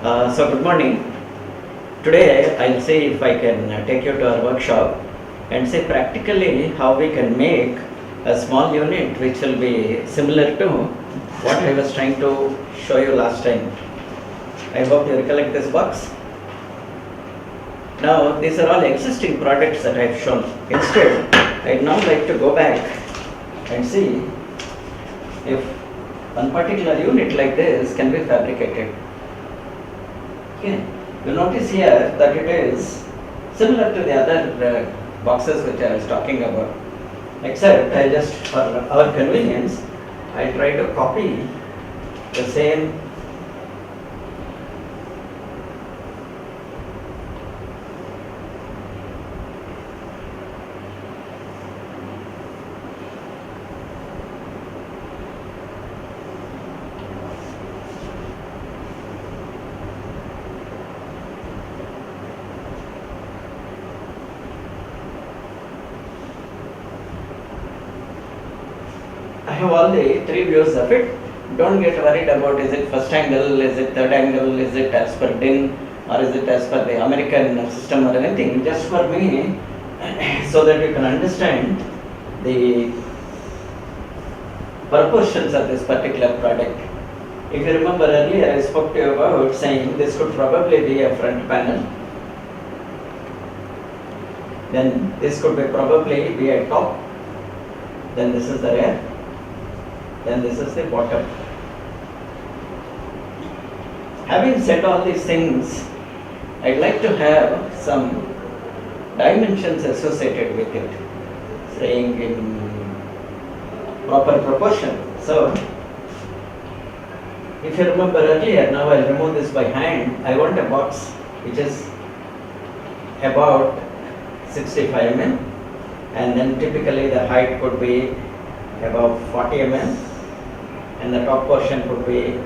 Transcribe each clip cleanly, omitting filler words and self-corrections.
So good morning. Today I'll see if I can take you to our workshop and see practically how we can make a small unit which will be similar to what I was trying to show you last time. I hope you recollect this box. Now these are all existing products that I have shown. Instead, I'd now like to go back and see if one particular unit like this can be fabricated. Okay. You notice here that it is similar to the other boxes which I was talking about, except I just, for our convenience, I try to copy the same I have all the three views of it. Don't get worried about is it first angle, is it third angle, is it as per DIN or is it as per the American system or anything. Just for me, so that you can understand the proportions of this particular product. If you remember earlier, I spoke to you about saying this could probably be a front panel. Then this could be probably be a top. Then this is the rear. Then this is the bottom. Having said all these things, I'd like to have some dimensions associated with it, saying in proper proportion. So, if you remember earlier, now I'll remove this by hand. I want a box which is about 65 mm, and then typically the height could be about 40 mm. And the top portion could be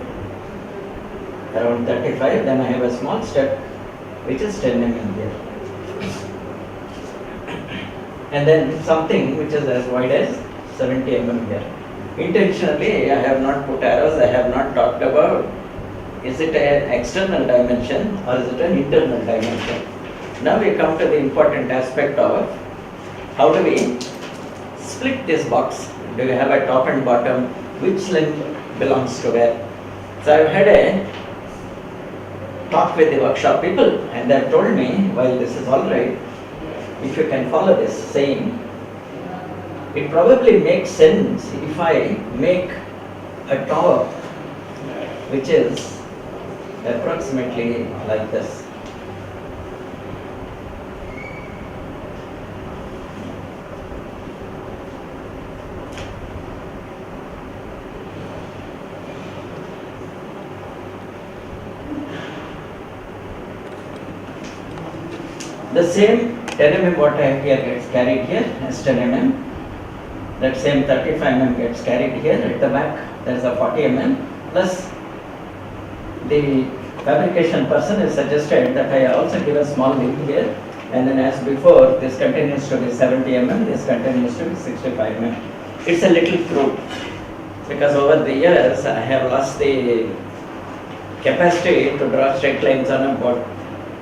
around 35. Then I have a small step which is 10 mm here, and then something which is as wide as 70 mm here. Intentionally I have not put arrows. I have not talked about is it an external dimension or is it an internal dimension. Now we come to the important aspect of how do we split this box. Do we have a top and bottom? Which length belongs to where? So I've had a talk with the workshop people and they've told me, while this is alright, if you can follow this, saying it probably makes sense if I make a top which is approximately like this. The same 10 mm what I have here gets carried here as 10 mm. That same 35 mm gets carried here. At the back there is a 40 mm. Plus the fabrication person has suggested that I also give a small link here, and then as before this continues to be 70 mm, this continues to be 65 mm. It's a little crude because over the years I have lost the capacity to draw straight lines on a board.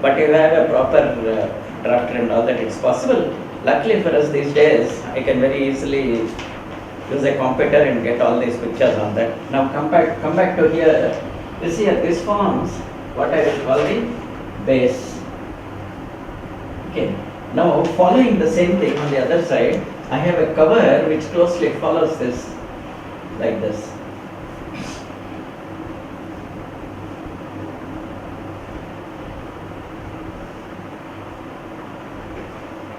But if I have a proper drafter and all that, it's possible. Luckily for us these days, I can very easily use a computer and get all these pictures on that. Now come back to here. You see here, this forms what I will call the base. Okay. Now following the same thing on the other side, I have a cover which closely follows this, like this.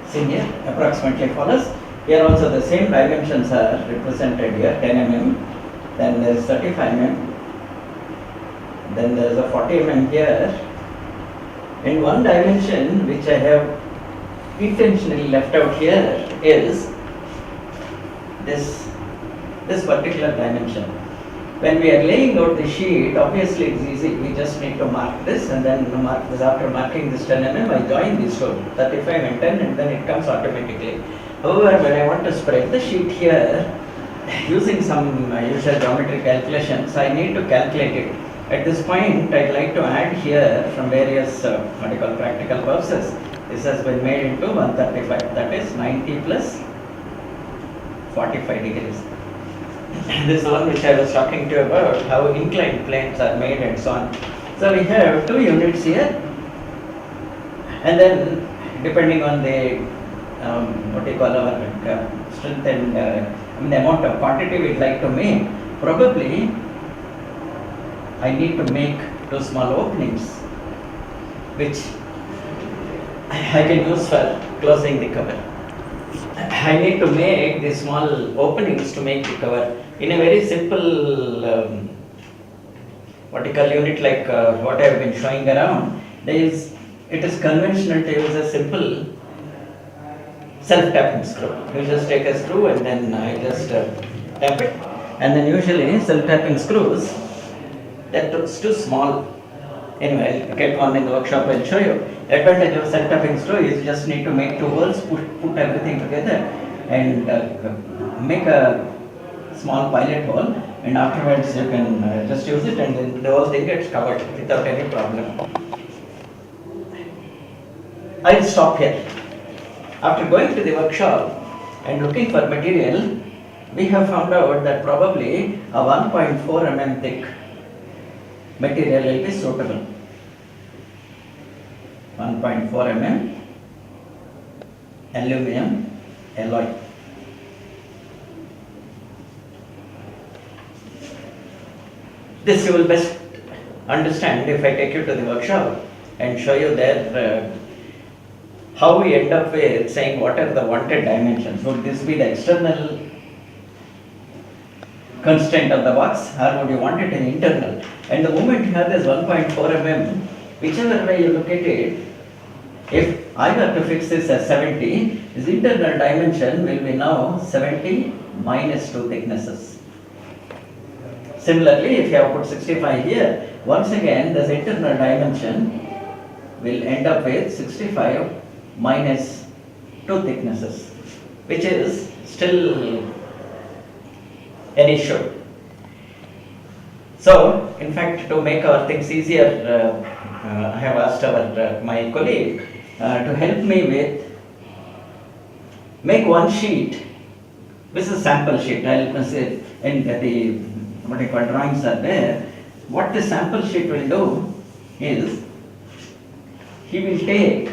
See here, approximately follows. Here also the same dimensions are represented here, 10 mm, then there is 35 mm, then there is a 40 mm here. And one dimension which I have intentionally left out here is this particular dimension. When we are laying out the sheet, obviously it's easy, we just need to mark this and then mark this. After marking this 10 mm, I join these two, 35 and 10, and then it comes automatically. However, when I want to spread the sheet here, using some usual geometry calculations, I need to calculate it. At this point, I'd like to add here from various what you call practical purposes. This has been made into 135, that is 90 plus 45 degrees. This is the one which I was talking to you about, how inclined planes are made and so on. So we have two units here, and then depending on the what you call our strength and the amount of quantity we'd like to make, probably I need to make two small openings which I can use for closing the cover. I need to make these small openings to make the cover in a very simple what you call unit like what I have been showing around. It is conventional to use a simple self-tapping screw. You just take a screw and then I just tap it, and then usually self-tapping screws, that looks too small. Anyway, I'll get one in the workshop, I'll show you. The advantage of self-tapping screw is you just need to make two holes, put everything together and make a small pilot hole, and afterwards you can just use it and then the whole thing gets covered without any problem. I'll stop here. After going to the workshop and looking for material, we have found out that probably a 1.4 mm thick material will be suitable. 1.4 mm aluminum alloy. This you will best understand if I take you to the workshop and show you there how we end up with saying what are the wanted dimensions. Would this be the external constraint of the box, or would you want it in internal? And the moment you have this 1.4 mm, whichever way you look at it, if I were to fix this as 70, this internal dimension will be now 70 minus 2 thicknesses. Similarly, if you have put 65 here, once again this internal dimension will end up with 65 minus 2 thicknesses, which is still an issue. So, in fact, to make our things easier, I have asked my colleague to help me with make one sheet. This is a sample sheet. I'll say in the what you call drawings are there. What the sample sheet will do is he will take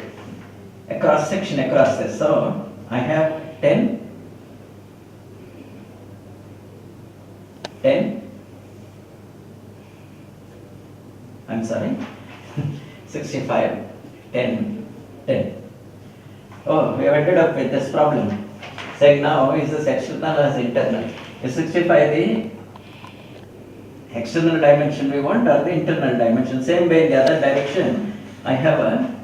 a cross section across this. So I have 10, 65, 10, 10. Oh, we have ended up with this problem. Saying now, is this external or is internal? Is 65 the external dimension we want or the internal dimension? Same way in the other direction, I have a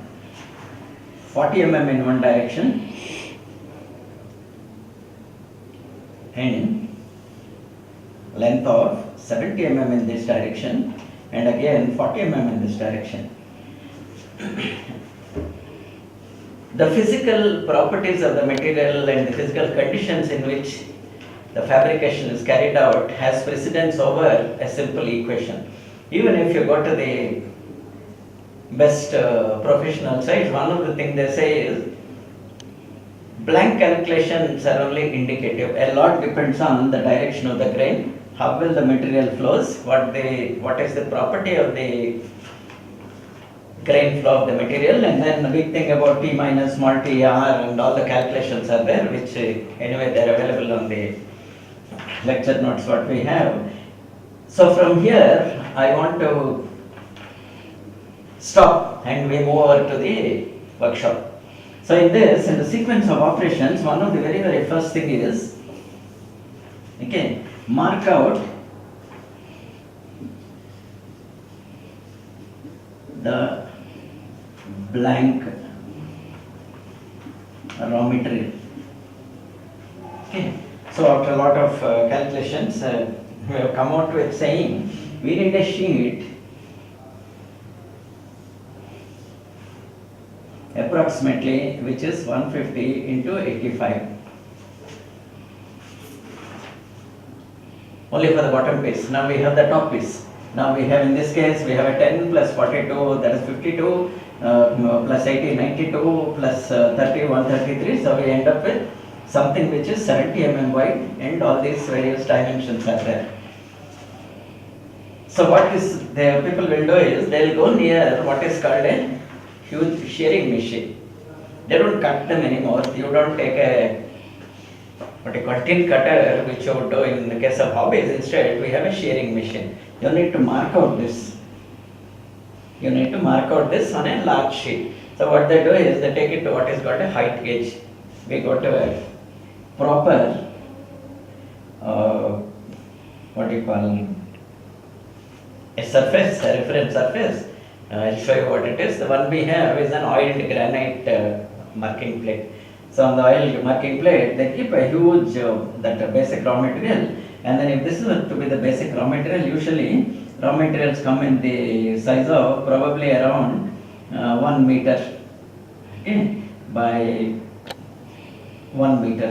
40 mm in one direction and length of 70 mm in this direction, and again 40 mm in this direction. The physical properties of the material and the physical conditions in which the fabrication is carried out has precedence over a simple equation. Even if you go to the best professional sites, one of the things they say is blank calculations are only indicative. A lot depends on the direction of the grain, how well the material flows, what is the property of the grain flow of the material, and then the big thing about T minus, small t, r, and all the calculations are there, which anyway they are available on the lecture notes what we have. So from here I want to stop and we move over to the workshop. So in the sequence of operations, one of the very first thing is, okay, mark out the blank raw material. Okay, so after a lot of calculations, we have come out with saying we need a sheet approximately which is 150 into 85. Only for the bottom piece. Now we have the top piece. Now we have, in this case, we have a 10 plus 42, that is 52, plus 80, 92, plus 30, 133. So we end up with something which is 70 mm wide, and all these various dimensions are there. So what is the people will do is, they will go near what is called a huge shearing machine. They don't cut them anymore. You don't take a what you call tin cutter, which you would do in the case of hobbies. Instead, we have a shearing machine. You need to mark out this. You need to mark out this on a large sheet. So what they do is, they take it to what is called a height gauge. We go to a proper what do you call, a surface, a reference surface. I'll show you what it is. The one we have is an oiled granite marking plate. So on the oil marking plate, they keep a huge that basic raw material, and then if this is to be the basic raw material, usually raw materials come in the size of probably around 1 meter, okay, by 1 meter,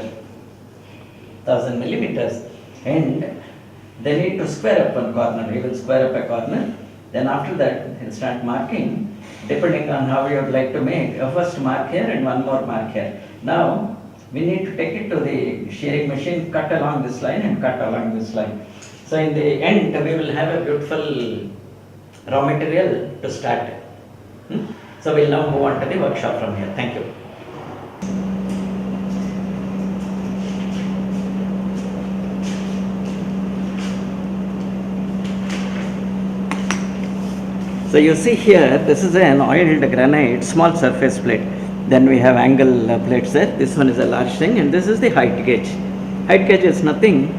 1000 millimeters, and they need to square up one corner. We will square up a corner. Then after that, he'll start marking, depending on how you would like to make. A first mark here and one more mark here. Now, we need to take it to the shearing machine, cut along this line and cut along this line. So in the end, we will have a beautiful raw material to start. So we'll now move on to the workshop from here. Thank you. So you see here, this is an oiled granite small surface plate. Then we have angle plates there. This one is a large thing, and this is the height gauge. Height gauge is nothing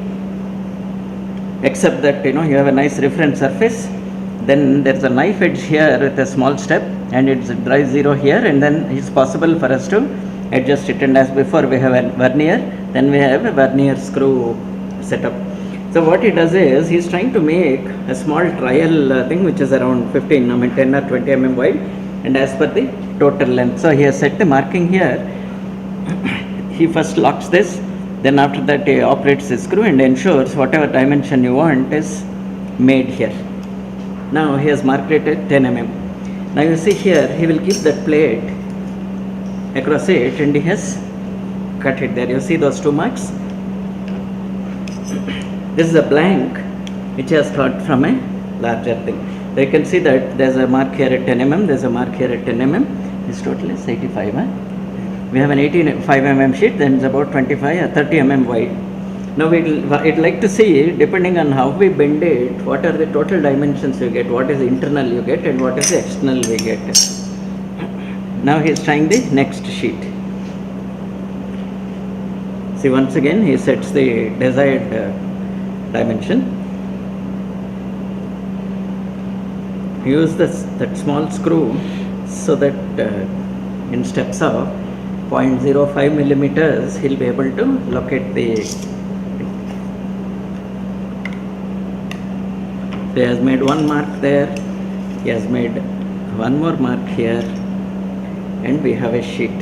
except that you have a nice reference surface. Then there is a knife edge here with a small step, and it's dry zero here, and then it's possible for us to adjust it. And as before, we have a vernier, then we have a vernier screw setup. So what he does is, he's trying to make a small trial thing which is around 10 or 20 mm wide, and as per the total length. So he has set the marking here. He first locks this, then after that he operates the screw and ensures whatever dimension you want is made here. Now he has marked it at 10 mm. Now you see here, he will keep that plate across it, and he has cut it there. You see those 2 marks? This is a blank which has cut from a larger thing. So you can see that there's a mark here at 10 mm, there's a mark here at 10 mm. This total is 85. We have an 85 mm sheet, then it's about 25 or 30 mm wide. Now we'd like to see, depending on how we bend it, what are the total dimensions you get, what is the internal you get, and what is the external we get. Now he is trying the next sheet. See, once again he sets the desired dimension. Use that small screw so that in steps of 0.05 millimeters he'll be able to locate the. So he has made 1 mark there, he has made 1 more mark here, and we have a sheet.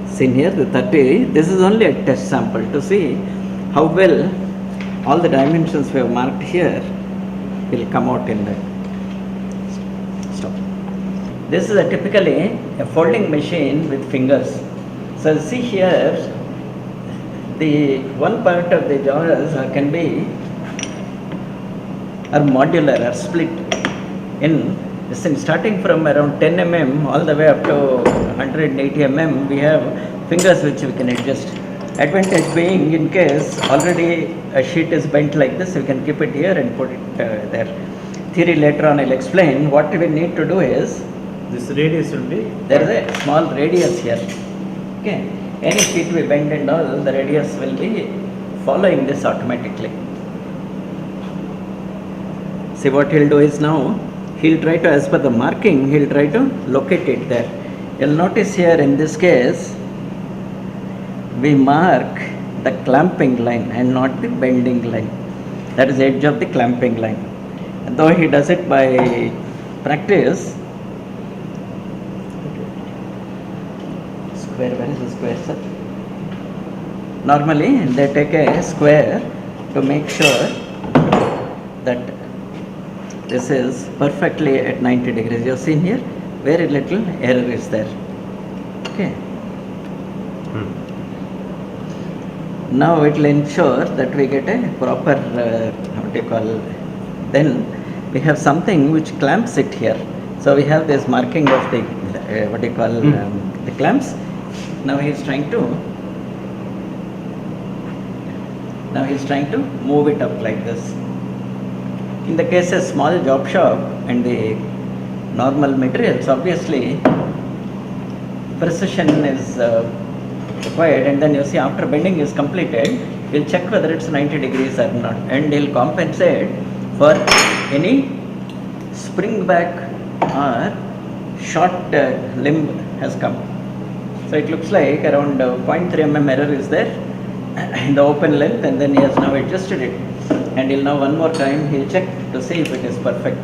Seen here the 30, this is only a test sample to see how well all the dimensions we have marked here will come out in that. Stop. This is typically a folding machine with fingers. So see here, the one part of the jaws can be modular or split in starting from around 10 mm all the way up to 180 mm. We have fingers which we can adjust. Advantage being, in case already a sheet is bent like this, you can keep it here and put it there. Theory later on I'll explain. What we need to do is, this radius will be, there is a small radius here. Okay, any sheet we bend and all, the radius will be following this automatically. See, what he'll do is, now he'll try to, as per the marking, he'll try to locate it there. You'll notice here in this case, we mark the clamping line and not the bending line. That is the edge of the clamping line. And though he does it by practice, square, where is the square, sir? Normally they take a square to make sure that this is perfectly at 90 degrees. You have seen here, very little error is there. Okay. Now it will ensure that we get a proper, what you call, then we have something which clamps it here. So we have this marking of the, what you call, the clamps. Now he is trying to move it up like this. In the case of small job shop and the normal materials, obviously precision is required, and then you see after bending is completed, we'll check whether it's 90 degrees or not, and he'll compensate for any spring back or short limb has come. So it looks like around 0.3 mm error is there in the open length, and then he has now adjusted it, and he'll now one more time he'll check to see if it is perfect.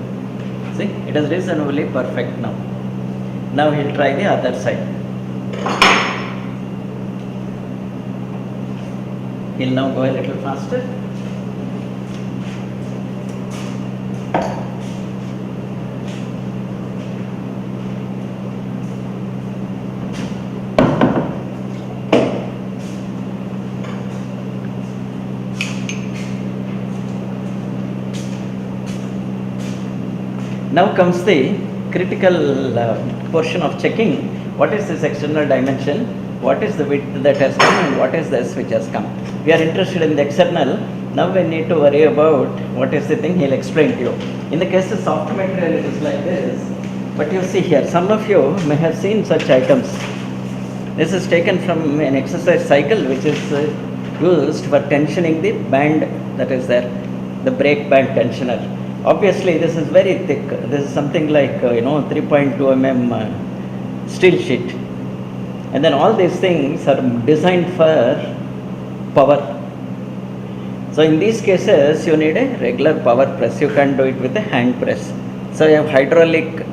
See, it is reasonably perfect now. Now he'll try the other side. He'll now go a little faster. Now comes the critical portion of checking. What is this external dimension? What is the width that has come and what is this which has come? We are interested in the external. Now we need to worry about what is the thing. He'll explain to you. In the case of soft material, it is like this. But you see here, some of you may have seen such items. This is taken from an exercise cycle which is used for tensioning the band that is there, the brake band tensioner. Obviously, this is very thick. This is something like 3.2 mm steel sheet, and then all these things are designed for power. So in these cases, you need a regular power press. You can't do it with a hand press. So you have hydraulic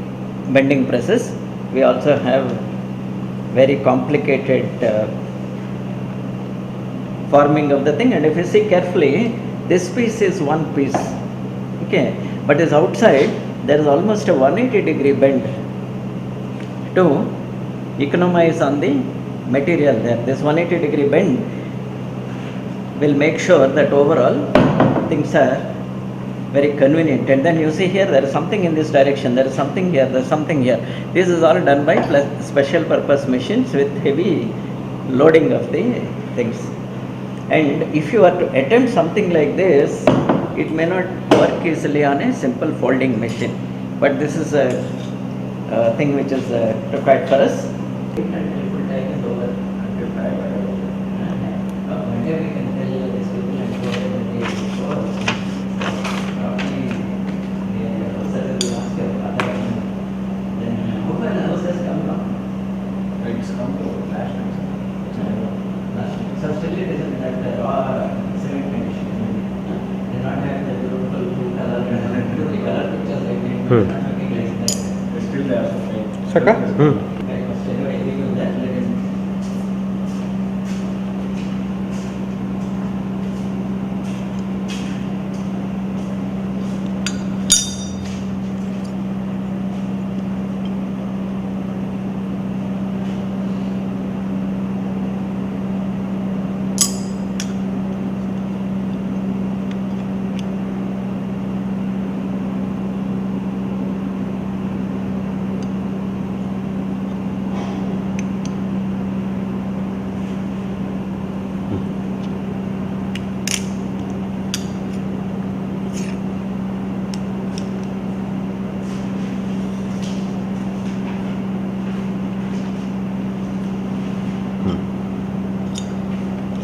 bending presses. We also have very complicated forming of the thing. And if you see carefully, this piece is one piece. Okay, but is outside there is almost a 180-degree bend to economize on the material there. This 180-degree bend will make sure that overall things are very convenient. And then you see here, there is something in this direction, there is something here, there is something here. This is all done by special purpose machines with heavy loading of the things. And if you are to attempt something like this, it may not work easily on a simple folding machine. But this is a thing which is required for us. Saka?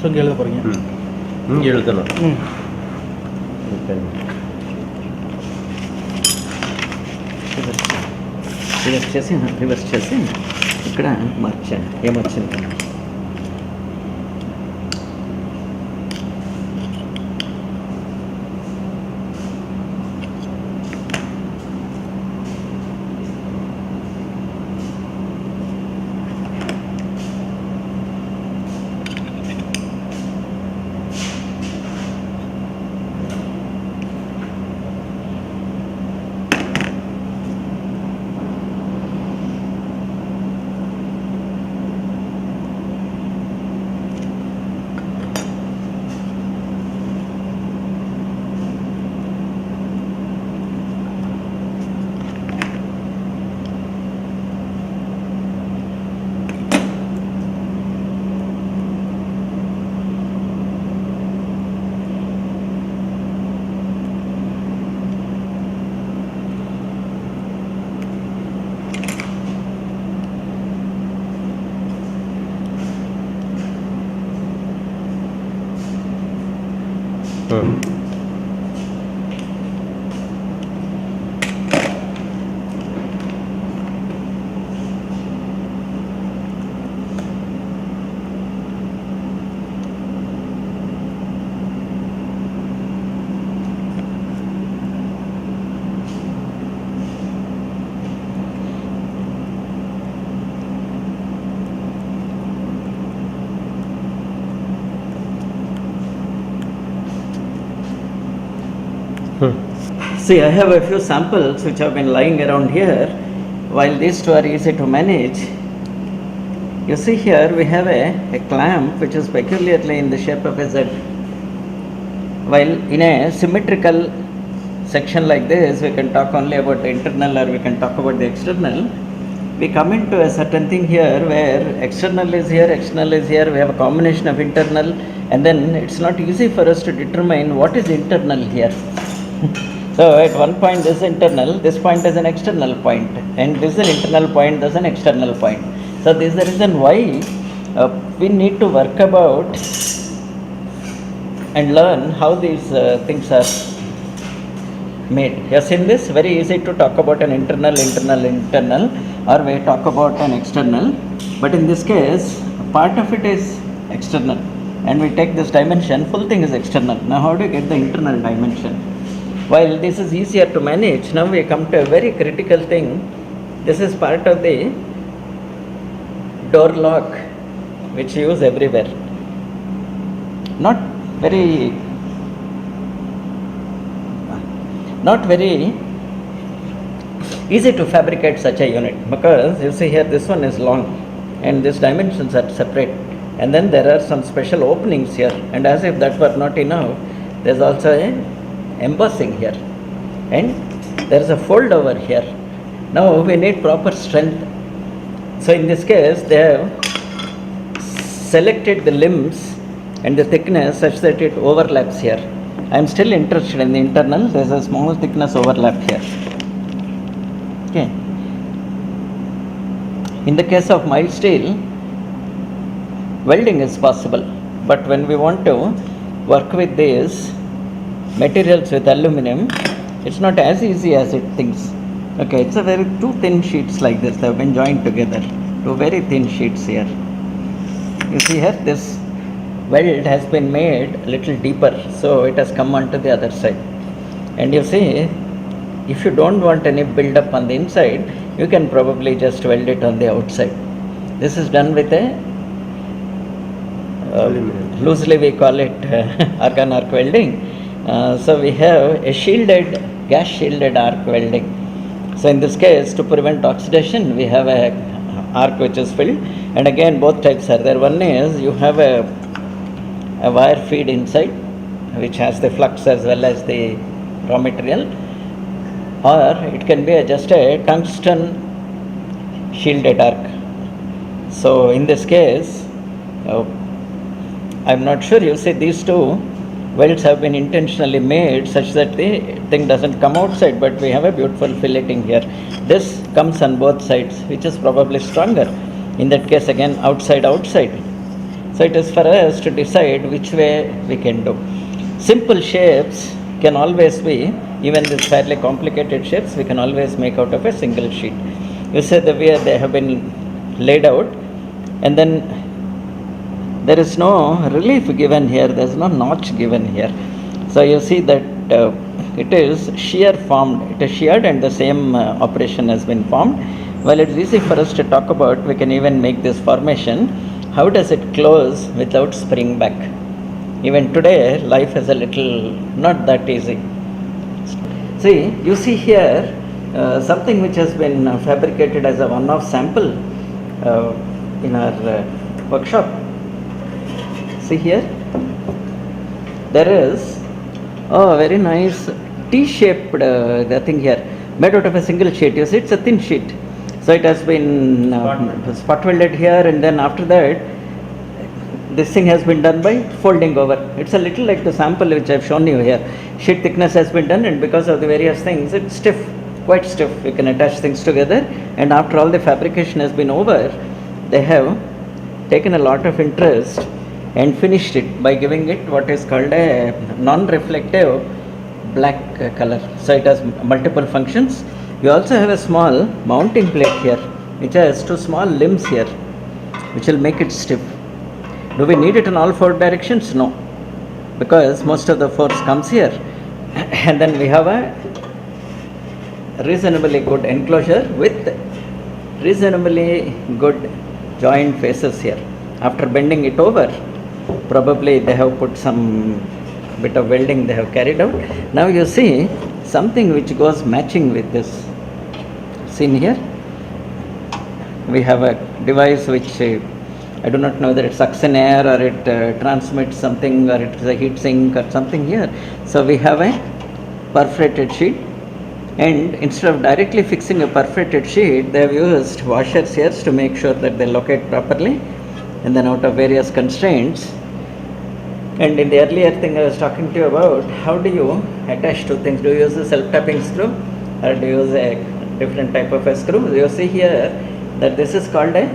So இங்கே எழுத போகிறீங்க. இங்கே எழுதணும். Reverse చేసి ఇక్కడ మార్చాను. ఏమొచ్చింది? See, I have a few samples which have been lying around here. While these two are easy to manage, you see here we have a clamp which is peculiarly in the shape of a Z. While in a symmetrical section like this, we can talk only about the internal or we can talk about the external. We come into a certain thing here where external is here, external is here, we have a combination of internal, and then it's not easy for us to determine what is internal here. So at one point this is internal, this point is an external point, and this is an internal point, this is an external point. So this is the reason why we need to work about and learn how these things are made. You have seen this? Very easy to talk about an internal, or we talk about an external. But in this case, part of it is external, and we take this dimension, full thing is external. Now how do you get the internal dimension? While this is easier to manage, now we come to a very critical thing. This is part of the door lock which you use everywhere. Not very easy to fabricate such a unit, because you see here this one is long and these dimensions are separate, and then there are some special openings here, and as if that were not enough, there is also a embossing here, and there is a fold over here. Now we need proper strength. So in this case they have selected the limbs and the thickness such that it overlaps here. I am still interested in the internal. There is a small thickness overlap here. Okay. In the case of mild steel, welding is possible, but when we want to work with these materials with aluminum, it's not as easy as it thinks. Okay, it's a very two thin sheets like this. They have been joined together. Two very thin sheets here. You see here, this weld has been made a little deeper, so it has come onto the other side. And you see, if you don't want any build up on the inside, you can probably just weld it on the outside. This is done with a loosely we call it argon arc welding. So we have a gas shielded arc welding. So in this case, to prevent oxidation, we have a arc which is filled, and again both types are there. One is you have a wire feed inside which has the flux as well as the raw material, or it can be just a tungsten shielded arc. So in this case, I'm not sure, you see these two welds have been intentionally made such that the thing doesn't come outside, but we have a beautiful filleting here. This comes on both sides, which is probably stronger. In that case again outside. So it is for us to decide which way we can do. Simple shapes can always be, even these fairly complicated shapes, we can always make out of a single sheet. You see the way they have been laid out, and then there is no relief given here, there is no notch given here. So you see that it is shear formed, it is sheared and the same operation has been formed. Well, it is easy for us to talk about, we can even make this formation. How does it close without spring back? Even today, life is a little not that easy. See, you see here something which has been fabricated as a one-off sample in our workshop. See here, there is a very nice T-shaped thing here, made out of a single sheet. You see, it's a thin sheet. So it has been spot welded here, and then after that, this thing has been done by folding over. It's a little like the sample which I have shown you here. Sheet thickness has been done, and because of the various things, it's stiff, quite stiff. You can attach things together, and after all the fabrication has been over, they have taken a lot of interest and finished it by giving it what is called a non-reflective black color. So it has multiple functions. You also have a small mounting plate here which has two small limbs here which will make it stiff. Do we need it in all four directions? No, because most of the force comes here. And then we have a reasonably good enclosure with reasonably good joint faces here. After bending it over, probably they have put some bit of welding they have carried out. Now you see something which goes matching with this. Seen here, we have a device which I do not know whether it sucks in air or it transmits something or it is a heat sink or something here. So we have a perforated sheet, and instead of directly fixing a perforated sheet, they have used washers here to make sure that they locate properly, and then out of various constraints. And in the earlier thing I was talking to you about, how do you attach two things? Do you use a self-tapping screw or do you use a different type of a screw? You see here that this is called a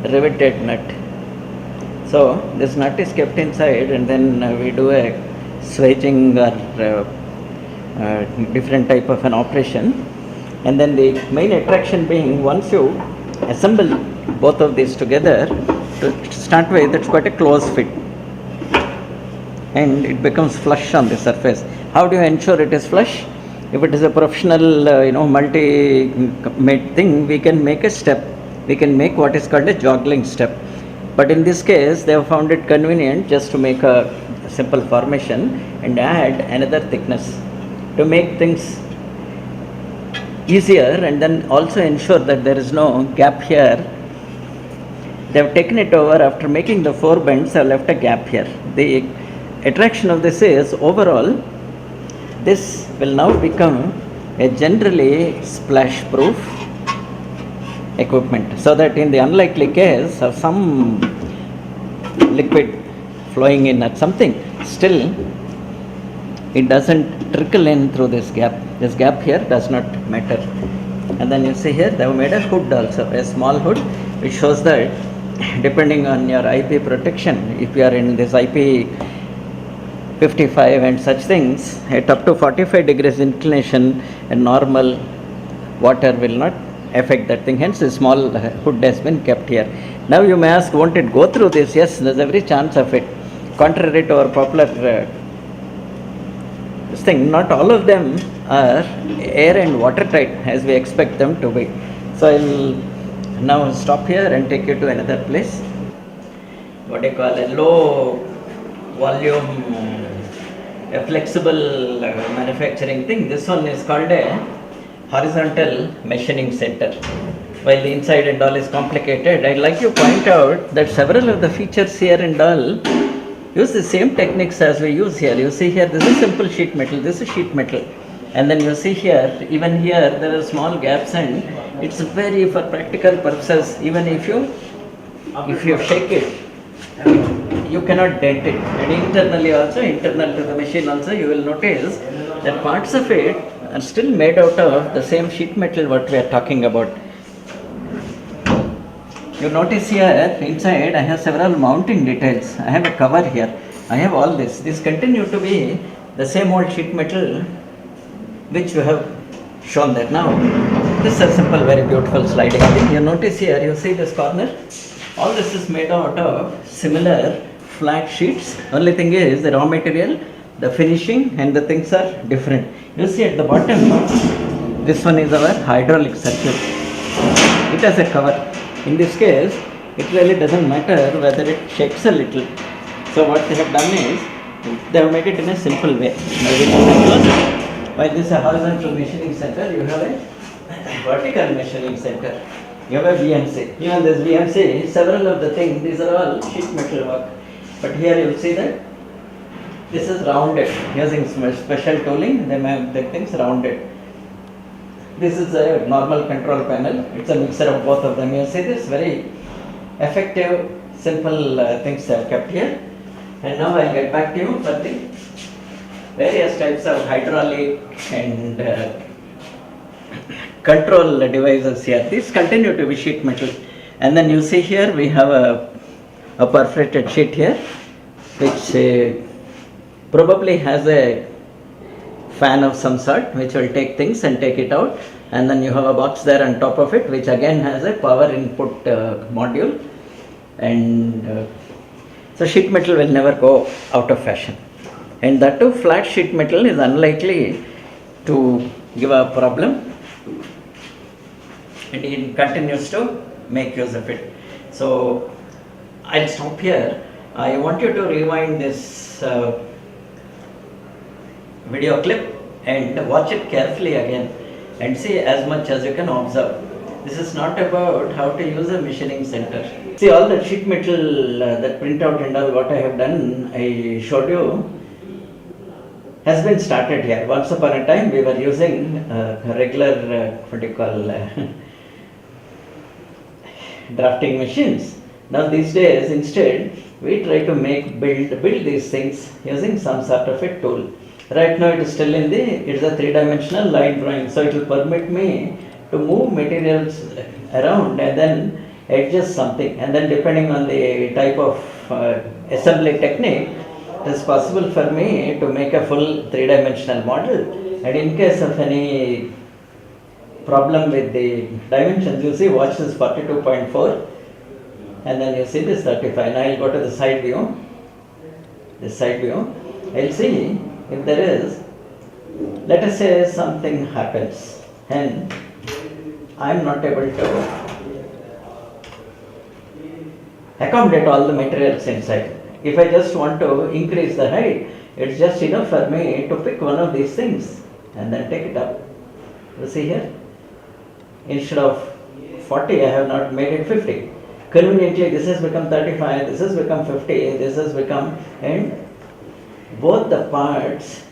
riveted nut. So this nut is kept inside, and then we do a swaging or different type of an operation. And then the main attraction being, once you assemble both of these together, to start with, it's quite a close fit and it becomes flush on the surface. How do you ensure it is flush? If it is a professional multi-made thing, we can make a step. We can make what is called a joggling step. But in this case, they have found it convenient just to make a simple formation and add another thickness to make things easier, and then also ensure that there is no gap here. They have taken it over after making the four bends, have left a gap here. The attraction of this is, overall, this will now become a generally splash proof equipment, so that in the unlikely case of some liquid flowing in or something, still it doesn't trickle in through this gap. This gap here does not matter. And then you see here they have made a hood also, a small hood, which shows that depending on your IP protection, if you are in this IP 55 and such things, at up to 45 degrees inclination, a normal water will not affect that thing. Hence, a small hood has been kept here. Now you may ask, won't it go through this? Yes, there's every chance of it. Contrary to our popular this thing, not all of them are air and watertight as we expect them to be. So I'll now stop here and take you to another place. What I call a low volume, a flexible manufacturing thing. This one is called a horizontal machining center. While the inside and all is complicated, I'd like to point out that several of the features here and all use the same techniques as we use here. You see here, this is simple sheet metal, this is sheet metal. And then you see here, even here, there are small gaps, and it's very, for practical purposes, even if you shake it, you cannot dent it. And internally also, internal to the machine also, you will notice that parts of it are still made out of the same sheet metal what we are talking about. You notice here, inside I have several mounting details. I have a cover here. I have all this. These continue to be the same old sheet metal which you have shown there. Now, this is a simple, very beautiful sliding thing. You notice here, you see this corner? All this is made out of similar flat sheets. Only thing is, the raw material, the finishing and the things are different. You see at the bottom, this one is our hydraulic circuit. It has a cover. In this case, it really doesn't matter whether it shakes a little. So what they have done is, they have made it in a simple way. While this is a horizontal machining center, you have a vertical machining center. You have a VMC. Even this VMC, several of the things, these are all sheet metal work. But here you will see that this is rounded. Using special tooling, they make the things rounded. This is a normal control panel. It's a mixture of both of them. You see this very effective, simple things they have kept here. And now I'll get back to you for the various types of hydraulic and control devices here. These continue to be sheet metal. And then you see here we have a a perforated sheet here, which probably has a fan of some sort, which will take things and take it out, and then you have a box there on top of it, which again has a power input module, and so sheet metal will never go out of fashion, and that too flat sheet metal is unlikely to give a problem, and it continues to make use of it. So I'll stop here. I want you to rewind this video clip and watch it carefully again and see as much as you can observe. This is not about how to use a machining center. See, all the sheet metal, that printout and all what I have done, I showed you, has been started here. Once upon a time we were using regular, what do you call, drafting machines. Now these days instead we try to build these things using some sort of a tool. Right now it is still it's a three-dimensional line drawing, so it will permit me to move materials around and then adjust something, and then depending on the type of assembly technique, it is possible for me to make a full three-dimensional model. And in case of any problem with the dimensions, you see, watch this 42.4, and then you see this 35. Now I'll go to the side view. I'll see if there is, let us say something happens and I am not able to accommodate all the materials inside. If I just want to increase the height, it's just enough for me to pick one of these things and then take it up. You see here, instead of 40, I have not made it 50. Conveniently, this has become 35, this has become 50, this has become, and both the parts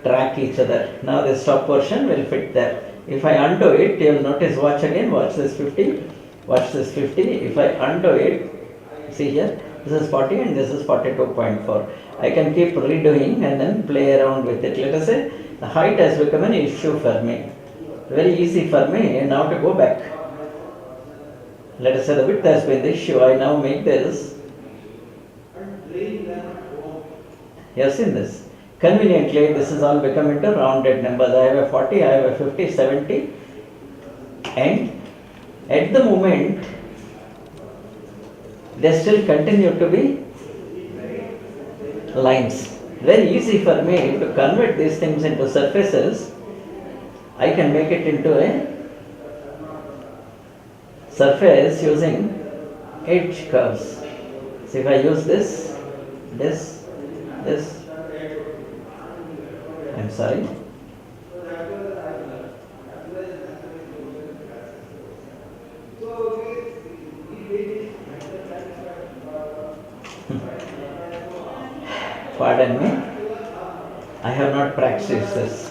track each other. Now this top portion will fit there. If I undo it, you will notice, watch this 50, watch this 50. If I undo it, see here, this is 40 and this is 42.4. I can keep redoing and then play around with it. Let us say the height has become an issue for me. Very easy for me now to go back. Let us say the width has been the issue. I now make this. You have seen this. Conveniently, this is all become into rounded numbers. I have a 40, I have a 50, 70, and at the moment, they still continue to be lines. Very easy for me to convert these things into surfaces. I can make it into a surface using edge curves. So if I use this, I'm sorry. Pardon me, I have not practiced this.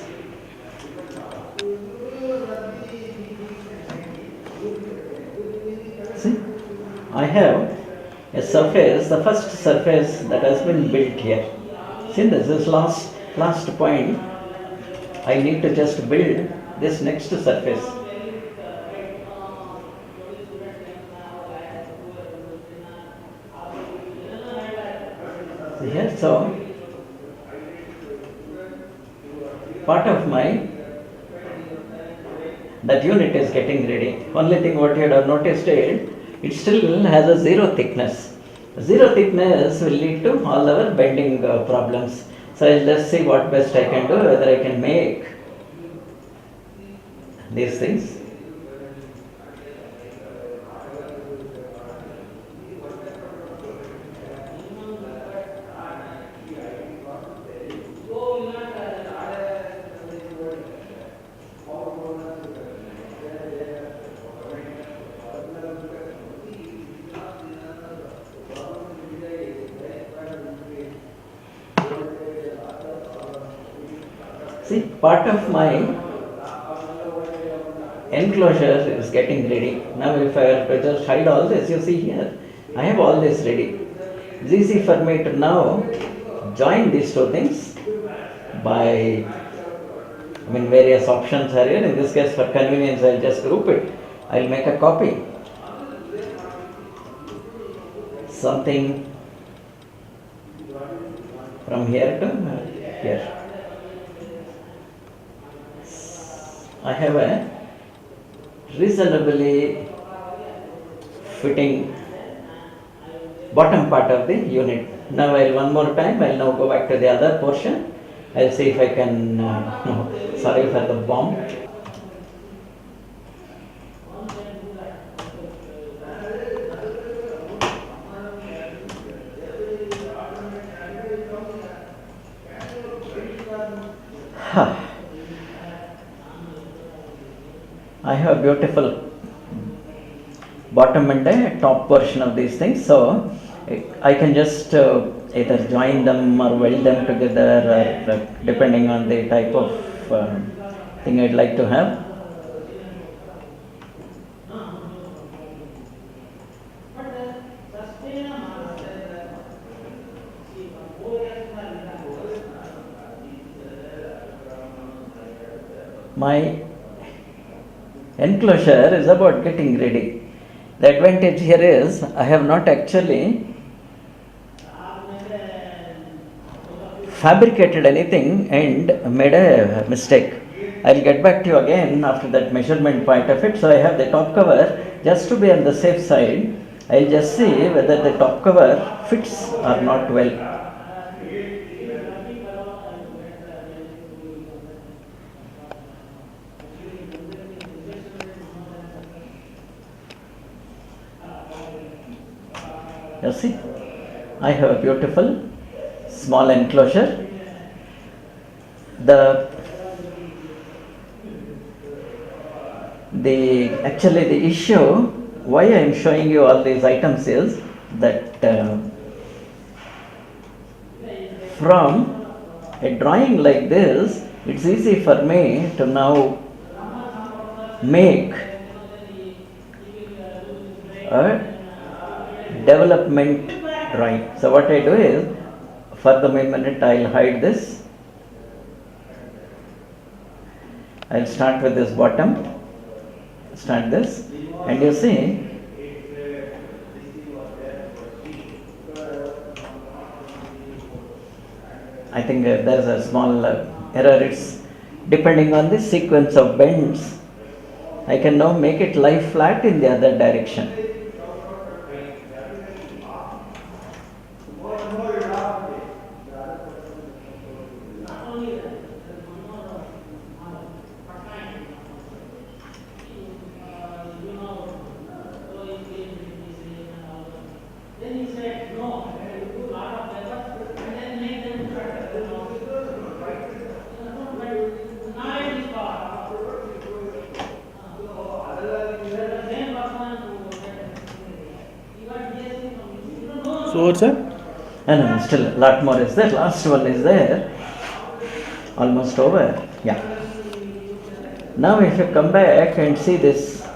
See, I have a surface, the first surface that has been built here. See, this is last point. I need to just build this next surface. See here, so part of that unit is getting ready. Only thing what you have noticed is, it still has a zero thickness. Zero thickness will lead to all our bending problems. So I'll just see what best I can do, whether I can make these things. See, part of my enclosure is getting ready. Now if I were to just hide all this, you see here, I have all this ready. It's easy for me to now join these two things by, various options are here. In this case, for convenience, I'll just group it. I'll make a copy. something from here to here. I have a reasonably fitting bottom part of the unit. Now I'll one more time, I'll now go back to the other portion. I'll see if I can, sorry for the bomb. I have a beautiful bottom and a top portion of these things, so I can just either join them or weld them together, or depending on the type of thing I'd like to have. My enclosure is about getting ready. The advantage here is I have not actually fabricated anything and made a mistake. I'll get back to you again after that measurement point of it. So I have the top cover. Just to be on the safe side, I'll just see whether the top cover fits or not well. You see, I have a beautiful small enclosure. Actually the issue why I am showing you all these items is that from a drawing like this, it's easy for me to now make a development drawing. So what I do is, for the minute I'll hide this. I'll start with this bottom, start this, and you see I think there's a small error. It's depending on the sequence of bends. I can now make it lie flat in the other direction. So what's that? No, still a lot more is there. Last one is there. Almost over. Yeah. Now if you come back and see this.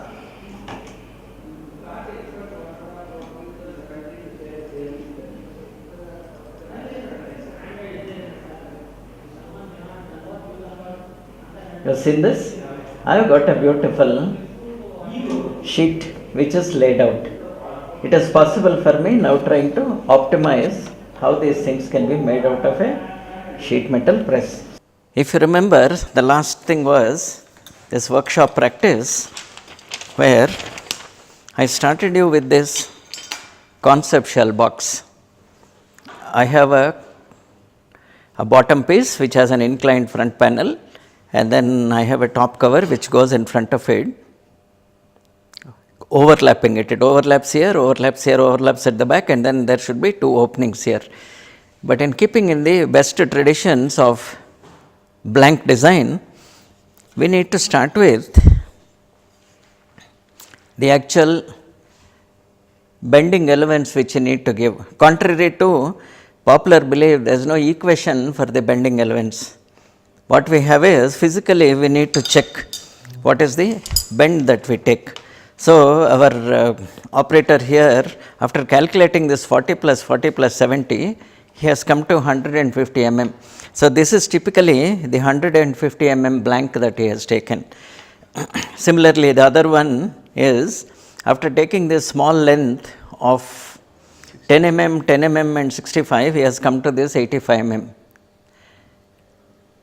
You've seen this? I've got a beautiful sheet which is laid out. It is possible for me now trying to optimize how these things can be made out of a sheet metal press. If you remember, the last thing was this workshop practice where I started you with this conceptual box. I have a bottom piece which has an inclined front panel, and then I have a top cover which goes in front of it, overlapping it. It overlaps here, overlaps at the back, and then there should be two openings here. But in keeping in the best traditions of blank design, we need to start with the actual bending elements which you need to give. Contrary to popular belief, there is no equation for the bending elements. What we have is physically we need to check what is the bend that we take. So our operator here, after calculating this 40 plus 70, he has come to 150 mm. So this is typically the 150 mm blank that he has taken. Similarly, the other one is after taking this small length of 10 mm, 10 mm and 65, he has come to this 85 mm.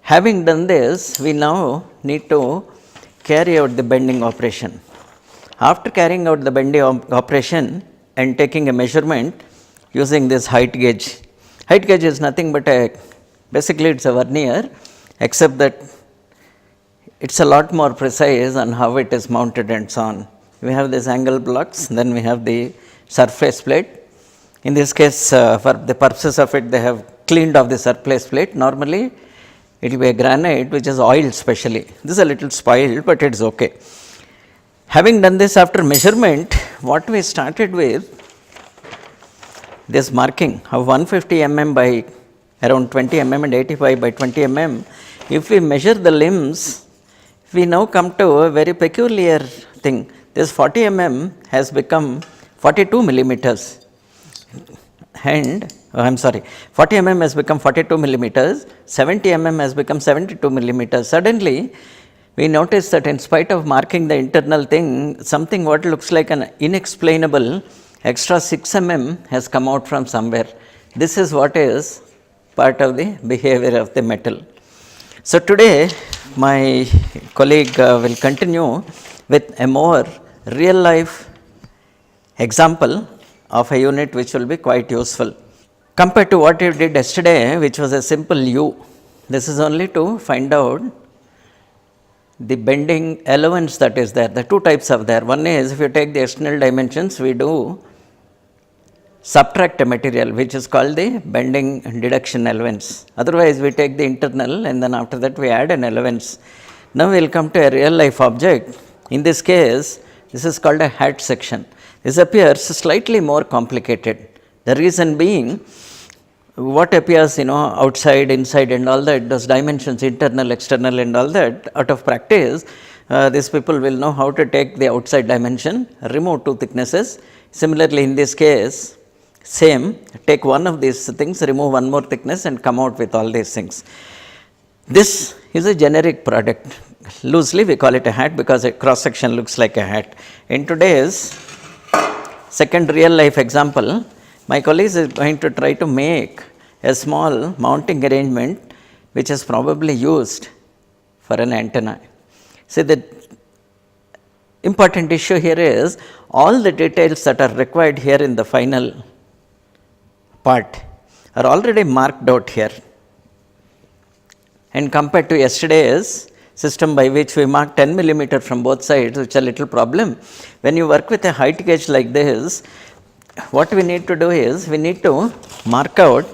Having done this, we now need to carry out the bending operation. After carrying out the bending operation and taking a measurement using this height gauge. Height gauge is nothing but basically it's a vernier, except that it's a lot more precise on how it is mounted and so on. We have these angle blocks, then we have the surface plate. In this case, for the purposes of it, they have cleaned off the surface plate. Normally, it will be a granite which is oiled specially. This is a little spoiled, but it's okay. Having done this after measurement, what we started with, this marking of 150 mm by around 20 mm and 85 by 20 mm, if we measure the limbs, we now come to a very peculiar thing. This 40 mm has become 42 millimeters, and 40 mm has become 42 millimeters, 70 mm has become 72 millimeters. Suddenly, we notice that in spite of marking the internal thing, something what looks like an inexplainable extra 6 mm has come out from somewhere. This is what is part of the behavior of the metal. So today, my colleague will continue with a more real life example of a unit which will be quite useful. Compared to what you did yesterday, which was a simple U, this is only to find out the bending allowance that is there. The two types are there. One is if you take the external dimensions, we do subtract a material which is called the bending deduction allowance. Otherwise, we take the internal and then after that we add an allowance. Now we will come to a real life object. In this case, this is called a hat section. This appears slightly more complicated. The reason being, what appears outside, inside and all that, those dimensions, internal, external and all that, out of practice, these people will know how to take the outside dimension, remove two thicknesses. Similarly, in this case, same, take one of these things, remove one more thickness and come out with all these things. This is a generic product. Loosely we call it a hat because a cross section looks like a hat. In today's second real life example, my colleague is going to try to make a small mounting arrangement which is probably used for an antenna. See, the important issue here is all the details that are required here in the final part are already marked out here. And compared to yesterday's system by which we mark 10 millimeter from both sides, which is a little problem, when you work with a height gauge like this, what we need to do is we need to mark out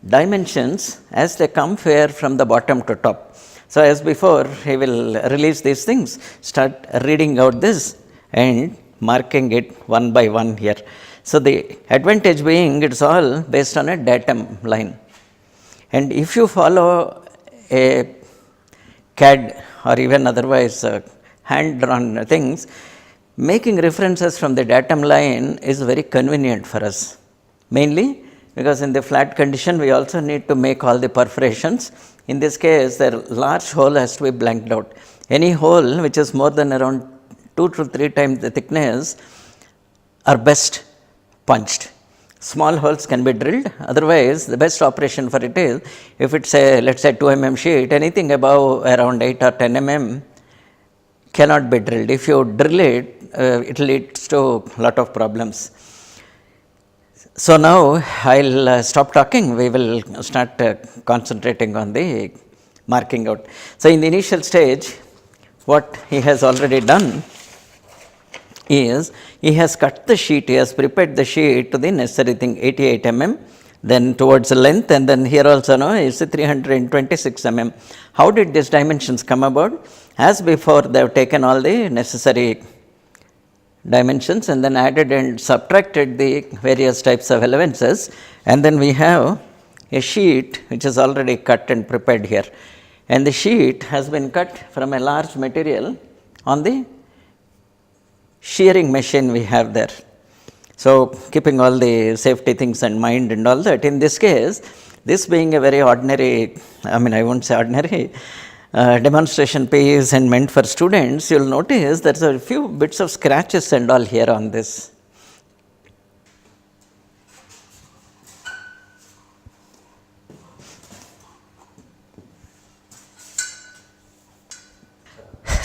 dimensions as they come fair from the bottom to top. So as before, he will release these things, start reading out this and marking it one by one here. So the advantage being it's all based on a datum line. And if you follow a CAD or even otherwise hand drawn things, making references from the datum line is very convenient for us. Mainly because in the flat condition we also need to make all the perforations. In this case, the large hole has to be blanked out. Any hole which is more than around 2 to 3 times the thickness are best punched. Small holes can be drilled, otherwise the best operation for it is if it's a let's say 2 mm sheet, anything above around 8 or 10 mm cannot be drilled. If you drill it, it leads to a lot of problems. So now I'll stop talking, we will start concentrating on the marking out. So in the initial stage, what he has already done is he has cut the sheet, he has prepared the sheet to the necessary thing, 88 mm, then towards the length, and then here also now is 326 mm. How did these dimensions come about? As before, they have taken all the necessary dimensions and then added and subtracted the various types of allowances, and then we have a sheet which is already cut and prepared here, and the sheet has been cut from a large material on the shearing machine we have there. So keeping all the safety things in mind and all that, in this case, this being a very ordinary, I won't say ordinary, demonstration piece and meant for students, you will notice there are a few bits of scratches and all here on this.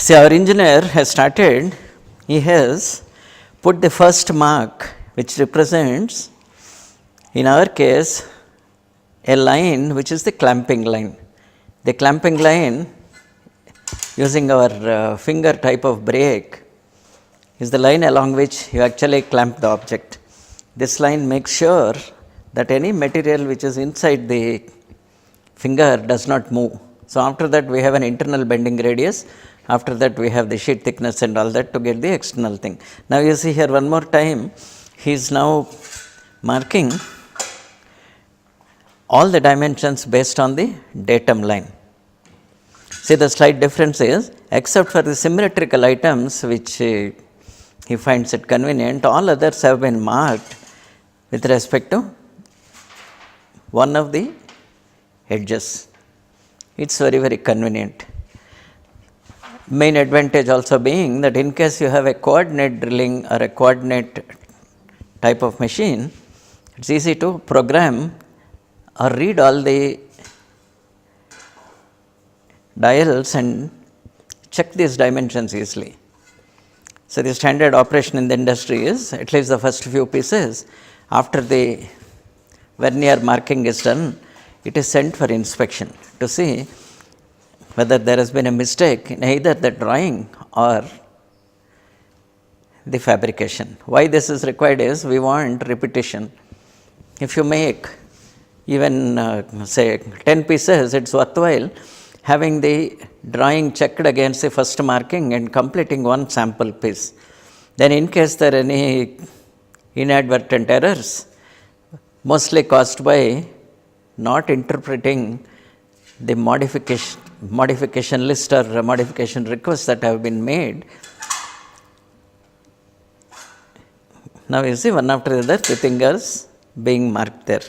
See, our engineer has started, he has put the first mark which represents, in our case, a line which is the clamping line. The clamping line, using our finger type of brake, is the line along which you actually clamp the object. This line makes sure that any material which is inside the finger does not move. So, after that we have an internal bending radius, after that we have the sheet thickness and all that to get the external thing. Now, you see here one more time, he is now marking all the dimensions based on the datum line. See, the slight difference is, except for the symmetrical items which he finds it convenient, all others have been marked with respect to one of the edges. It is very, very convenient. Main advantage also being that in case you have a coordinate drilling or a coordinate type of machine, it is easy to program or read all the dials and check these dimensions easily. So, the standard operation in the industry is, at least the first few pieces, after the vernier marking is done, it is sent for inspection to see whether there has been a mistake in either the drawing or the fabrication. Why this is required is, we want repetition. If you make even say 10 pieces, it is worthwhile having the drawing checked against the first marking and completing one sample piece. Then in case there are any inadvertent errors, mostly caused by not interpreting the modification list or modification requests that have been made. Now, you see one after the other the fingers being marked there.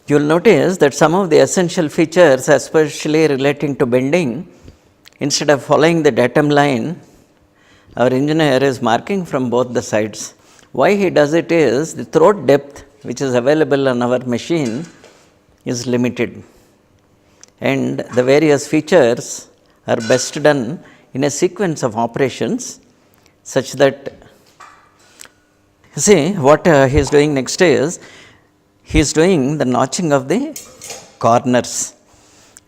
You will notice that some of the essential features, especially relating to bending, instead of following the datum line, our engineer is marking from both the sides. Why he does it is, the throat depth which is available on our machine is limited, and the various features are best done in a sequence of operations such that, see what he is doing next is, he is doing the notching of the corners.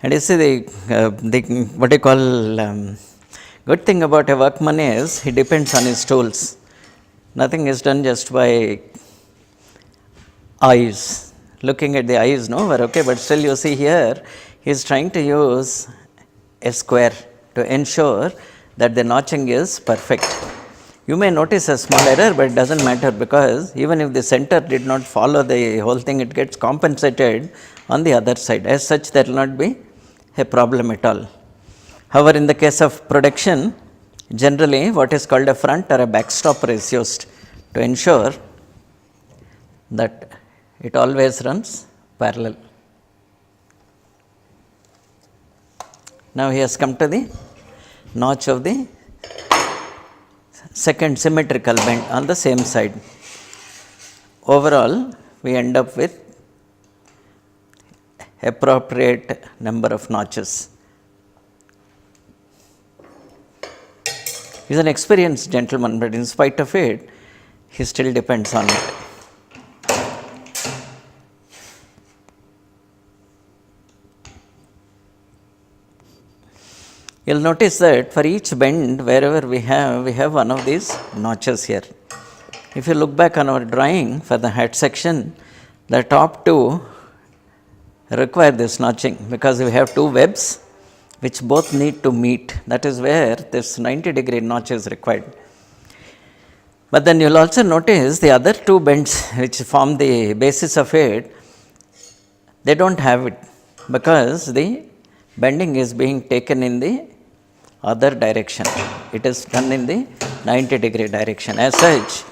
And you see the what you call good thing about a workman is, he depends on his tools. Nothing is done just by eyes. Looking at the eyes, no, we're okay, but still you see here, he is trying to use a square to ensure that the notching is perfect. You may notice a small error, but it does not matter, because even if the center did not follow the whole thing, it gets compensated on the other side. As such, there will not be a problem at all. However, in the case of production, generally what is called a front or a back stopper is used to ensure that it always runs parallel. Now, he has come to the notch of the second symmetrical bend on the same side. Overall, we end up with appropriate number of notches. He is an experienced gentleman, but in spite of it, he still depends on it. You will notice that for each bend, wherever we have one of these notches here. If you look back on our drawing for the head section, the top two require this notching, because we have two webs which both need to meet. That is where this 90-degree notch is required. But then you will also notice the other two bends which form the basis of it, They don't have it because the bending is being taken in the other direction. It is done in the 90-degree direction. As such,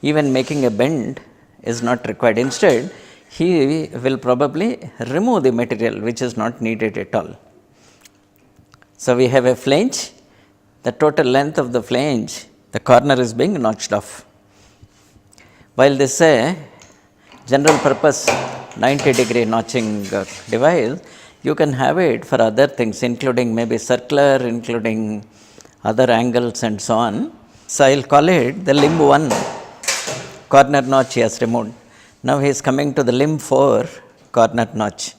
even making a bend is not required. Instead, he will probably remove the material which is not needed at all. So, we have a flange, the total length of the flange, the corner is being notched off. While this is a general purpose 90-degree notching device, you can have it for other things, including maybe circular, including other angles and so on. So, I will call it the limb 1 corner notch he has removed. Now, he is coming to the limb 4 corner notch.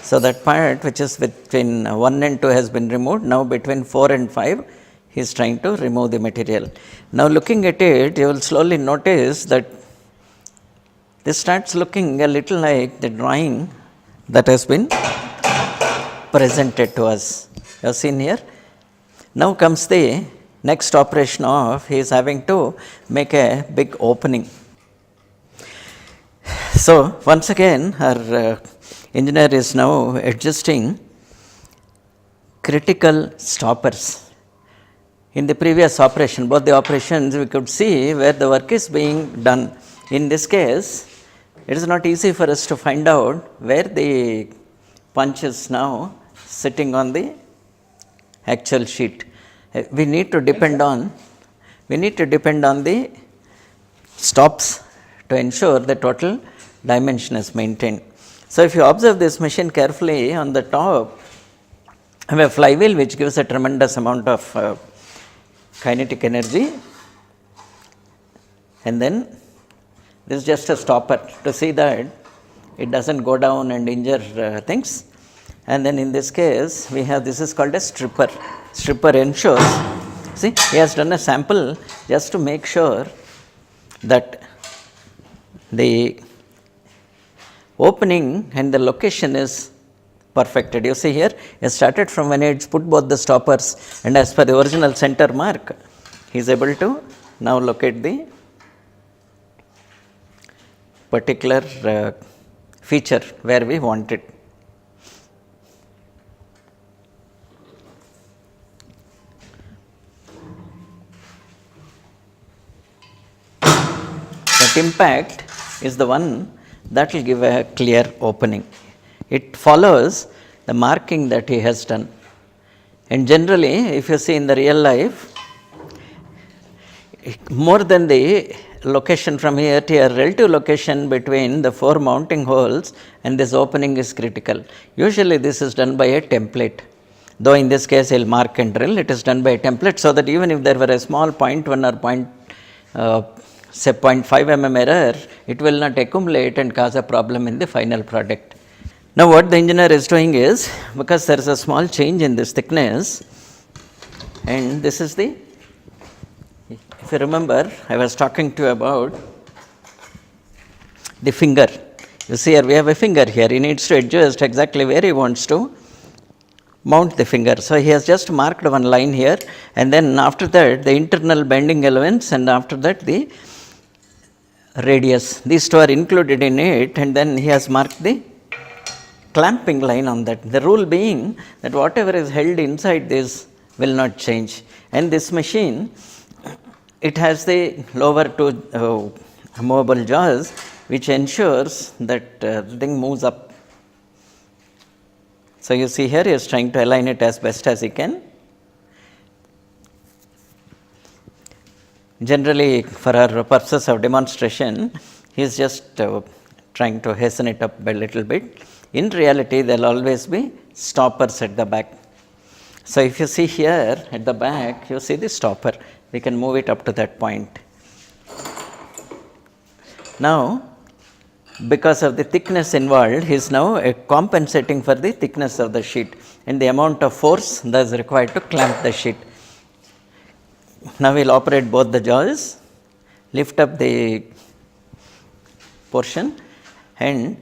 So, that part which is between 1 and 2 has been removed. Now, between 4 and 5 he is trying to remove the material. Now, looking at it, you will slowly notice that this starts looking a little like the drawing that has been presented to us. You have seen here. Now comes the next operation of he is having to make a big opening. So, once again our engineer is now adjusting critical stoppers. In the previous operation, both the operations we could see where the work is being done. In this case, it is not easy for us to find out where the punch is now sitting on the actual sheet. We need to depend on the stops to ensure the total dimension is maintained. So, if you observe this machine carefully, on the top I have a flywheel which gives a tremendous amount of kinetic energy, and then this is just a stopper to see that it does not go down and injure things. And then in this case we have, this is called a stripper. Stripper ensures, see, he has done a sample just to make sure that the opening and the location is perfected. You see here, he has started from one edge, put both the stoppers, and as per the original center mark, he is able to now locate the particular feature where we want it. That impact is the one that will give a clear opening. It follows the marking that he has done. And generally, if you see in the real life, more than the location from here to here, relative location between the 4 mounting holes and this opening is critical. Usually this is done by a template. Though in this case he will mark and drill, it is done by a template, so that even if there were a small 0.1 or 0.5 mm error, it will not accumulate and cause a problem in the final product. Now what the engineer is doing is, because there is a small change in this thickness, and this is the, if you remember, I was talking to you about the finger. You see here we have a finger here, he needs to adjust exactly where he wants to mount the finger. So he has just marked one line here, and then after that the internal bending elements, and after that the radius. These two are included in it, and then he has marked the clamping line on that. The rule being that whatever is held inside this will not change. And this machine, it has the lower two movable jaws, which ensures that the thing moves up. So you see here he is trying to align it as best as he can. Generally, for our purposes of demonstration, he is just trying to hasten it up a little bit. In reality, there will always be stoppers at the back. So if you see here at the back, you see the stopper. We can move it up to that point. Now, because of the thickness involved, he is now compensating for the thickness of the sheet and the amount of force that is required to clamp the sheet. Now we will operate both the jaws, lift up the portion, and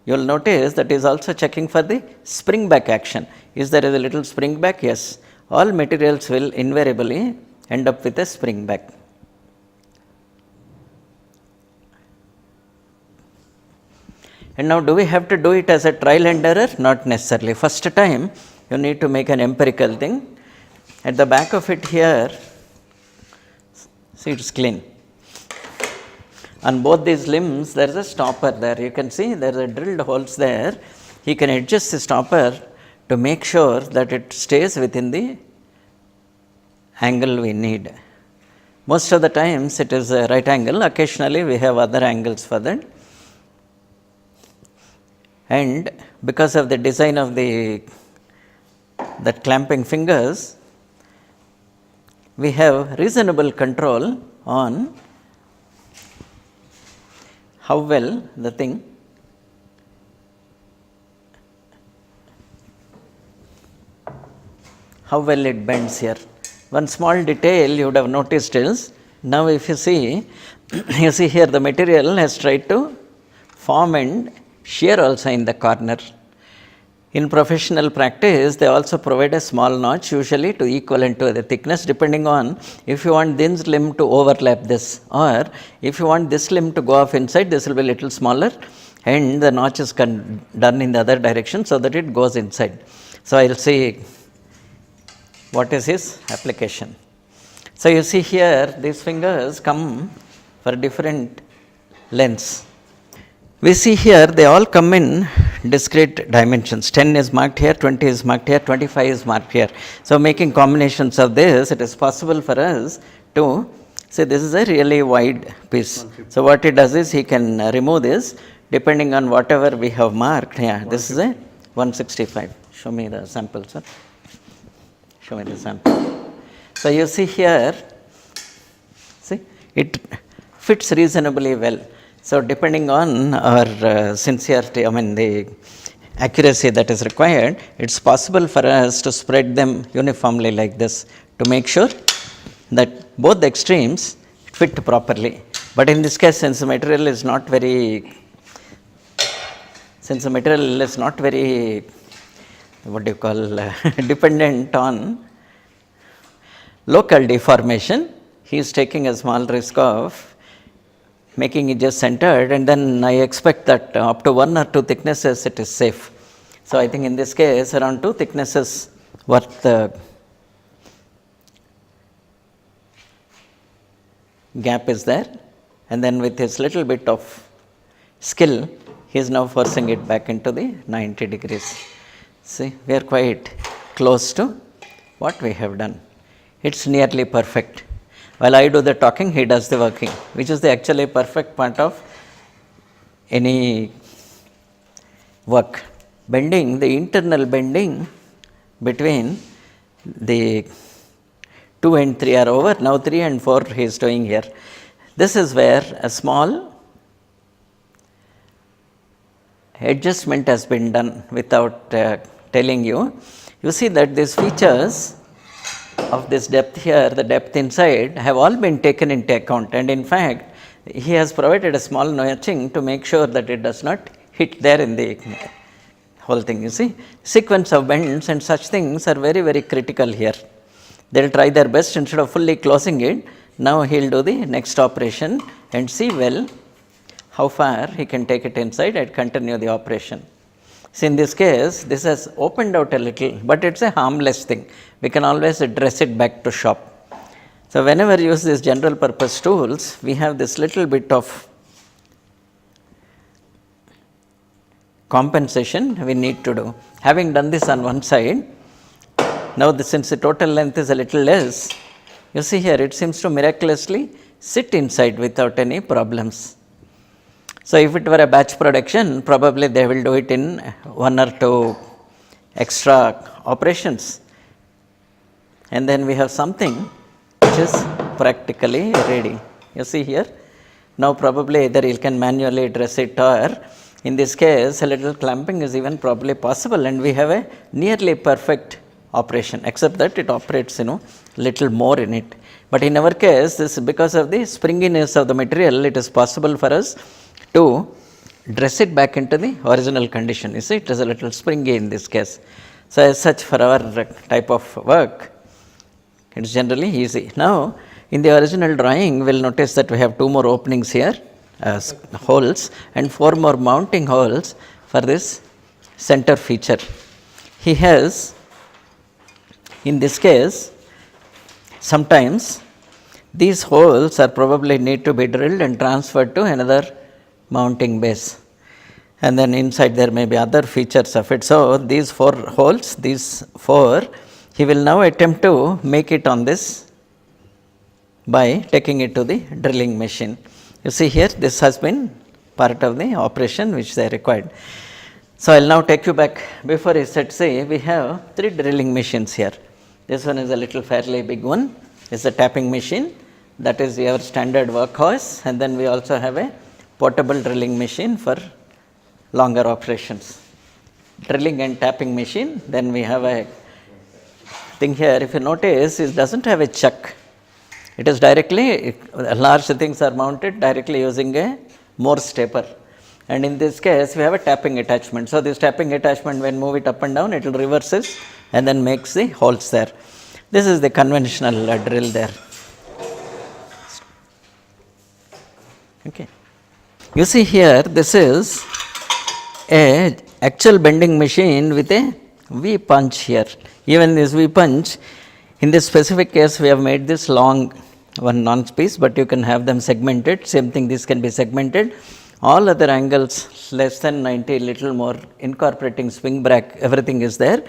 you will notice that he is also checking for the spring back action. Is there a little spring back? Yes. all materials will invariably end up with a spring back. And now do we have to do it as a trial and error? Not necessarily. First time you need to make an empirical thing. At the back of it here, see, it's clean. On both these limbs there is a stopper there. You can see there are drilled holes there. He can adjust the stopper to make sure that it stays within the angle we need. Most of the times it is a right angle. Occasionally we have other angles for that. And because of the design of that clamping fingers, we have reasonable control on how well the thing it bends here. One small detail you would have noticed is, now if you see here the material has tried to form and shear also in the corner. In professional practice, they also provide a small notch, usually to equivalent to the thickness, depending on if you want this limb to overlap this, or if you want this limb to go off inside, this will be a little smaller, and the notch is done in the other direction so that it goes inside. So I will see what is his application. So you see here, these fingers come for different lengths. We see here they all come in discrete dimensions. 10 is marked here, 20 is marked here, 25 is marked here. So making combinations of this, it is possible for us to say this is a really wide piece. So what he does is he can remove this depending on whatever we have marked. Yeah, this is a 165. Show me the sample, sir. Show me the sample. So you see here, see, it fits reasonably well. So depending on our sincerity, the accuracy that is required, it's possible for us to spread them uniformly like this to make sure that both the extremes fit properly. But in this case, since the material is not very, dependent on local deformation, he is taking a small risk of making it just centered, and then I expect that up to 1 or 2 thicknesses it is safe. So I think in this case around 2 thicknesses worth the gap is there, and then with his little bit of skill he is now forcing it back into the 90 degrees. See, we are quite close to what we have done. It's nearly perfect. While I do the talking, he does the working, which is the actually perfect part of any work. Bending, the internal bending between the 2 and 3 are over. Now 3 and 4 he is doing here. This is where a small adjustment has been done without telling you. You see that these features of this depth here, the depth inside, have all been taken into account, and in fact he has provided a small notching to make sure that it does not hit there in the whole thing. You see, sequence of bends and such things are very, very critical here. They will try their best instead of fully closing it. Now he will do the next operation and see well how far he can take it inside and continue the operation. So in this case, this has opened out a little, but it's a harmless thing. We can always dress it back to shop. So whenever you use these general purpose tools, we have this little bit of compensation we need to do. Having done this on one side, now since the total length is a little less, you see here it seems to miraculously sit inside without any problems. So if it were a batch production, probably they will do it in 1 or 2 extra operations. And then we have something which is practically ready. You see here, now probably either you can manually dress it, or in this case a little clamping is even probably possible, and we have a nearly perfect operation, except that it operates little more in it. But in our case, this because of the springiness of the material, it is possible for us to dress it back into the original condition. You see, it is a little springy in this case. So as such, for our type of work, It's generally easy. Now, in the original drawing, we'll notice that we have 2 more openings here, holes, and 4 more mounting holes for this center feature. He has, in this case, sometimes these holes are probably need to be drilled and transferred to another mounting base. And then inside there may be other features of it. So, these 4 holes, these 4, he will now attempt to make it on this by taking it to the drilling machine. You see here, this has been part of the operation which they required. So, I will now take you back. Before he said, say, we have 3 drilling machines here. This one is a little fairly big one. It's a tapping machine. That is your standard workhorse. And then we also have a portable drilling machine for longer operations. Drilling and tapping machine. Then we have a thing here. If you notice, it doesn't have a chuck. It is directly, large things are mounted directly using a Morse taper. And in this case, we have a tapping attachment. So, this tapping attachment, when move it up and down, it will reverses and then makes the holes there. This is the conventional drill there. Okay. You see here, this is a actual bending machine with a V punch here. Even this V punch, in this specific case, we have made this long one non-piece, but you can have them segmented. Same thing, this can be segmented. All other angles less than 90, little more, incorporating swing bracket, everything is there.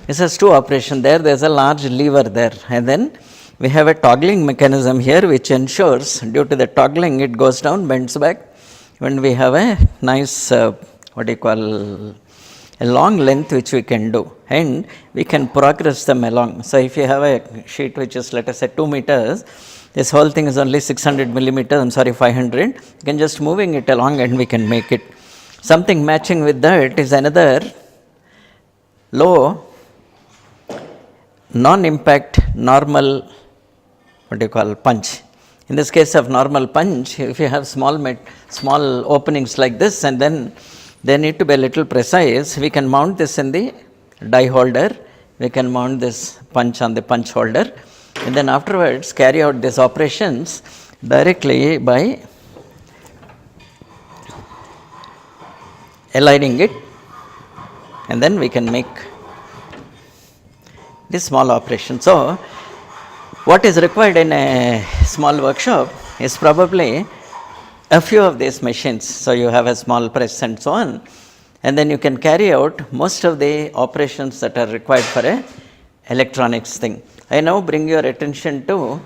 This has 2 operations there. There is a large lever there, and then we have a toggling mechanism here, which ensures due to the toggling it goes down, bends back. When we have a nice a long length which we can do, and we can progress them along. So, if you have a sheet which is, let us say, 2 meters, this whole thing is only 600 millimeters, 500, you can just moving it along and we can make it. Something matching with that is another low non-impact normal punch. In this case of normal punch, if you have small openings like this, and then they need to be a little precise, we can mount this in the die holder, we can mount this punch on the punch holder, and then afterwards carry out these operations directly by aligning it, and then we can make this small operation. So, what is required in a small workshop is probably a few of these machines. So, you have a small press and so on, and then you can carry out most of the operations that are required for a electronics thing. I now bring your attention to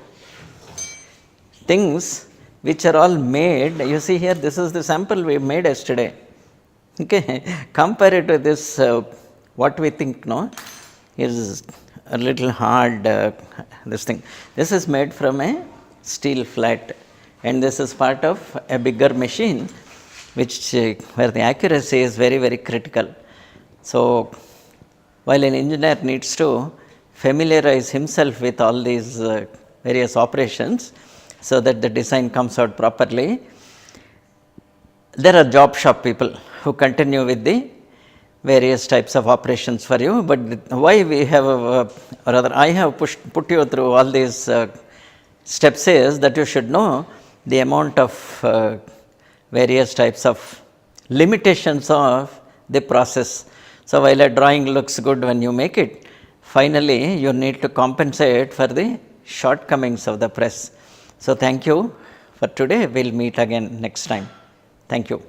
things which are all made. You see here, this is the sample we made yesterday. Okay, compare it to this, what we think is a little hard, this thing. This is made from a steel flat, and this is part of a bigger machine which where the accuracy is very, very critical. So, while an engineer needs to familiarize himself with all these various operations so that the design comes out properly, there are job shop people who continue with the various types of operations for you. But why we have, or rather I have put you through all these steps is that you should know the amount of various types of limitations of the process. So, while a drawing looks good when you make it, finally you need to compensate for the shortcomings of the press. So, thank you for today. We will meet again next time. Thank you.